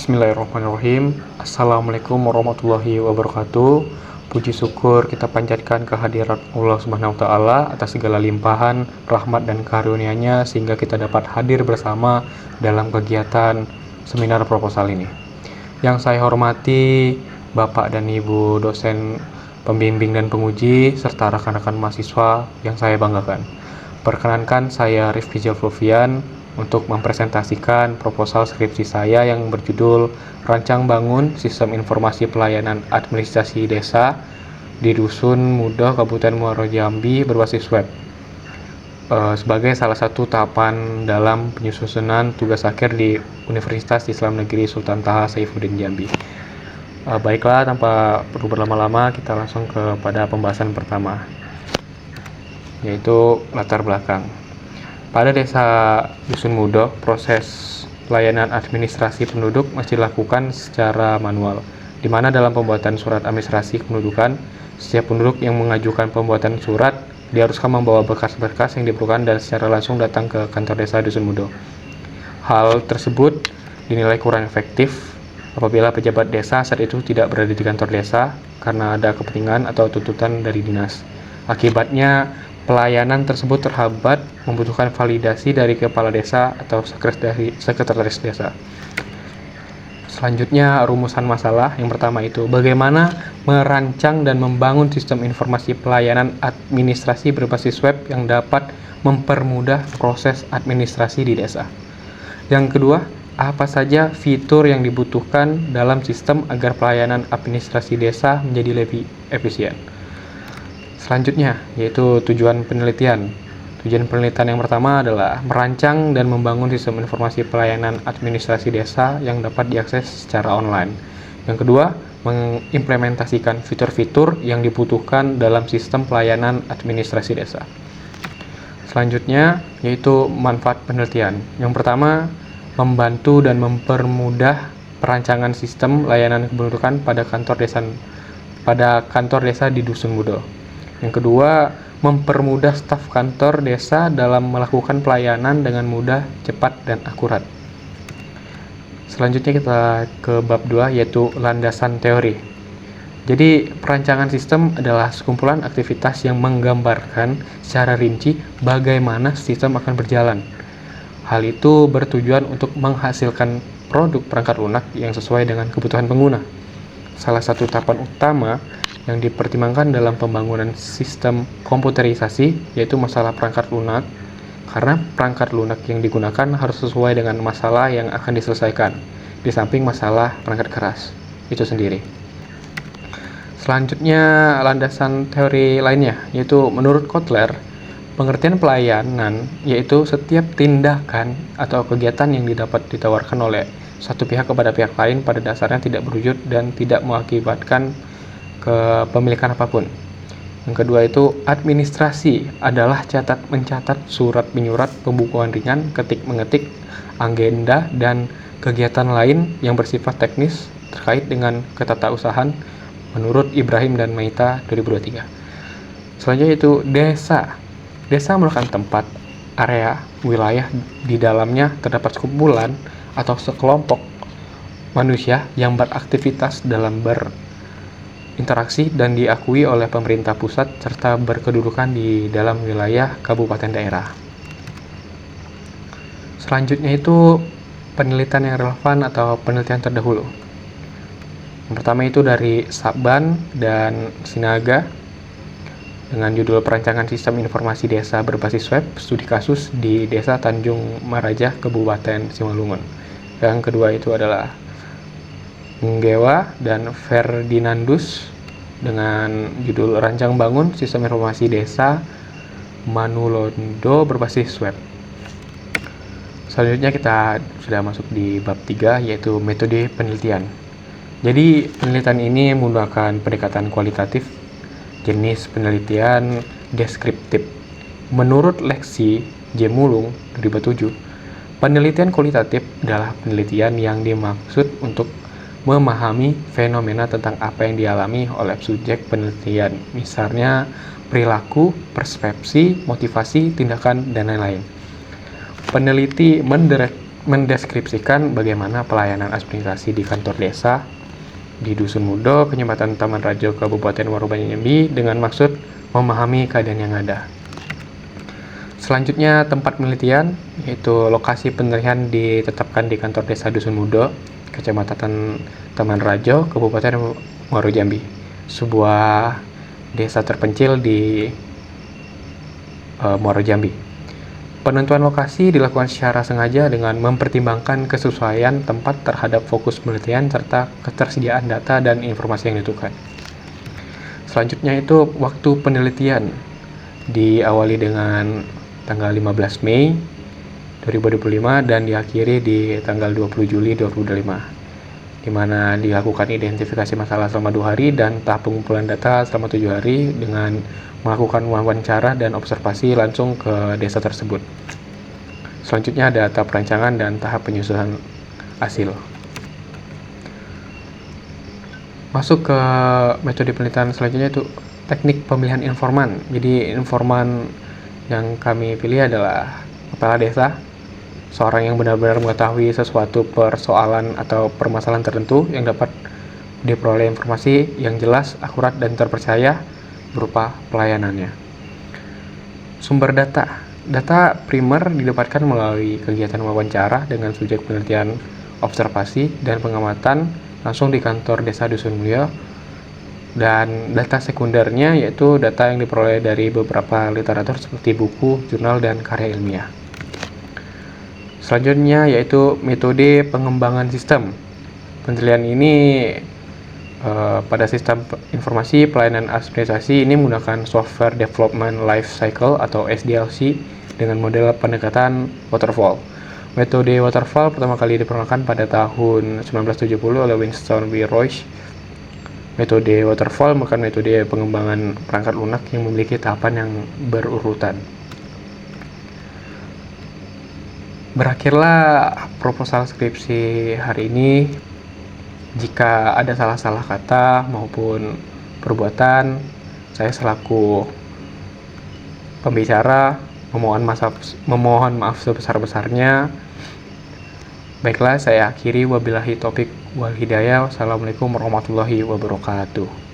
Bismillahirrahmanirrahim. Assalamualaikum warahmatullahi wabarakatuh. Puji syukur kita panjatkan kehadirat Allah Subhanahu wa taala atas segala limpahan rahmat dan karunia-Nya sehingga kita dapat hadir bersama dalam kegiatan seminar proposal ini. Yang saya hormati Bapak dan Ibu dosen pembimbing dan penguji serta rekan-rekan mahasiswa yang saya banggakan. Perkenankan saya Rifki Jalfovian untuk mempresentasikan proposal skripsi saya yang berjudul Rancang Bangun Sistem Informasi Pelayanan Administrasi Desa di Dusun Mudo, Kabupaten Muaro Jambi berbasis web, sebagai salah satu tahapan dalam penyusunan tugas akhir di Universitas Islam Negeri Sultan Taha Saifuddin Jambi. Baiklah, tanpa perlu berlama-lama kita langsung kepada pembahasan pertama, yaitu latar belakang. Pada desa Dusun Mudo, proses pelayanan administrasi penduduk masih dilakukan secara manual, di mana dalam pembuatan surat administrasi kependudukan, setiap penduduk yang mengajukan pembuatan surat diharuskan membawa berkas-berkas yang diperlukan dan secara langsung datang ke kantor desa Dusun Mudo. Hal tersebut dinilai kurang efektif apabila pejabat desa saat itu tidak berada di kantor desa karena ada kepentingan atau tuntutan dari dinas. Akibatnya, pelayanan tersebut terhambat, membutuhkan validasi dari kepala desa atau sekretaris desa. Selanjutnya, rumusan masalah. Yang pertama itu bagaimana merancang dan membangun sistem informasi pelayanan administrasi berbasis web yang dapat mempermudah proses administrasi di desa. Yang kedua, apa saja fitur yang dibutuhkan dalam sistem agar pelayanan administrasi desa menjadi lebih efisien. Selanjutnya, yaitu tujuan penelitian. Tujuan penelitian yang pertama adalah merancang dan membangun sistem informasi pelayanan administrasi desa yang dapat diakses secara online. Yang kedua, mengimplementasikan fitur-fitur yang dibutuhkan dalam sistem pelayanan administrasi desa. Selanjutnya, yaitu manfaat penelitian. Yang pertama, membantu dan mempermudah perancangan sistem layanan kependudukan pada kantor desa di Dusun Mudo. Yang kedua, mempermudah staf kantor desa dalam melakukan pelayanan dengan mudah, cepat, dan akurat. Selanjutnya kita ke bab 2, yaitu landasan teori. Jadi, perancangan sistem adalah sekumpulan aktivitas yang menggambarkan secara rinci bagaimana sistem akan berjalan. Hal itu bertujuan untuk menghasilkan produk perangkat lunak yang sesuai dengan kebutuhan pengguna. Salah satu tahapan utama yang dipertimbangkan dalam pembangunan sistem komputerisasi yaitu masalah perangkat lunak, karena perangkat lunak yang digunakan harus sesuai dengan masalah yang akan diselesaikan, di samping masalah perangkat keras itu sendiri. Selanjutnya, landasan teori lainnya, yaitu menurut Kotler, pengertian pelayanan yaitu setiap tindakan atau kegiatan yang ditawarkan oleh satu pihak kepada pihak lain pada dasarnya tidak berwujud dan tidak mengakibatkan kepemilikan apapun. Yang kedua itu administrasi adalah mencatat surat menyurat, pembukuan ringan, ketik-mengetik, agenda, dan kegiatan lain yang bersifat teknis terkait dengan ketatausahaan menurut Ibrahim dan Maita 2023. Selanjutnya itu desa. Desa merupakan tempat, area, wilayah di dalamnya terdapat sekumpulan atau sekelompok manusia yang beraktivitas dalam berinteraksi dan diakui oleh pemerintah pusat serta berkedudukan di dalam wilayah kabupaten daerah. Selanjutnya itu penelitian yang relevan atau penelitian terdahulu. Yang pertama itu dari Saban dan Sinaga dengan judul Perancangan Sistem Informasi Desa Berbasis Web Studi Kasus di Desa Tanjung Marajah, Kabupaten Simalungun. Yang kedua itu adalah Nggewa dan Ferdinandus dengan judul Rancang Bangun Sistem Informasi Desa Manulondo Berbasis Web. Selanjutnya kita sudah masuk di bab 3, yaitu metode penelitian. Jadi penelitian ini menggunakan pendekatan kualitatif, jenis penelitian deskriptif. Menurut Leksi J. Mulung 2007, penelitian kualitatif adalah penelitian yang dimaksud untuk memahami fenomena tentang apa yang dialami oleh subjek penelitian, misalnya perilaku, persepsi, motivasi, tindakan, dan lain-lain. Peneliti mendeskripsikan bagaimana pelayanan administrasi di kantor desa di Dusun Mudo, Kecamatan Taman Rajo, Kabupaten Muaro Jambi dengan maksud memahami keadaan yang ada. Selanjutnya tempat penelitian, yaitu lokasi penelitian ditetapkan di kantor desa Dusun Mudo, Kecamatan Taman Rajo, Kabupaten Muaro Jambi, sebuah desa terpencil di Muaro Jambi. Penentuan lokasi dilakukan secara sengaja dengan mempertimbangkan kesesuaian tempat terhadap fokus penelitian serta ketersediaan data dan informasi yang dibutuhkan. Selanjutnya itu waktu penelitian diawali dengan tanggal 15 Mei 2025 dan diakhiri di tanggal 20 Juli 2025, di mana dilakukan identifikasi masalah selama 2 hari dan tahap pengumpulan data selama 7 hari dengan melakukan wawancara dan observasi langsung ke desa tersebut. Selanjutnya ada tahap perancangan dan tahap penyusunan hasil. Masuk ke metode penelitian selanjutnya itu teknik pemilihan informan. Jadi informan yang kami pilih adalah kepala desa, seorang yang benar-benar mengetahui sesuatu persoalan atau permasalahan tertentu yang dapat diperoleh informasi yang jelas, akurat, dan terpercaya berupa pelayanannya. Sumber data. Data primer didapatkan melalui kegiatan wawancara dengan subjek penelitian, observasi, dan pengamatan langsung di kantor desa Dusun Mudo. Dan data sekundernya yaitu data yang diperoleh dari beberapa literatur seperti buku, jurnal, dan karya ilmiah. Selanjutnya yaitu metode pengembangan sistem. Penelitian ini pada sistem informasi pelayanan administrasi ini menggunakan Software Development Life Cycle atau SDLC dengan model pendekatan waterfall. Metode waterfall pertama kali diperkenalkan pada tahun 1970 oleh Winston W. Roche. Metode waterfall merupakan metode pengembangan perangkat lunak yang memiliki tahapan yang berurutan. Berakhirlah proposal skripsi hari ini. Jika ada salah-salah kata maupun perbuatan, saya selaku pembicara memohon maaf sebesar-besarnya. Baiklah, saya akhiri. Wabillahi taufik wal hidayah. Wassalamualaikum warahmatullahi wabarakatuh.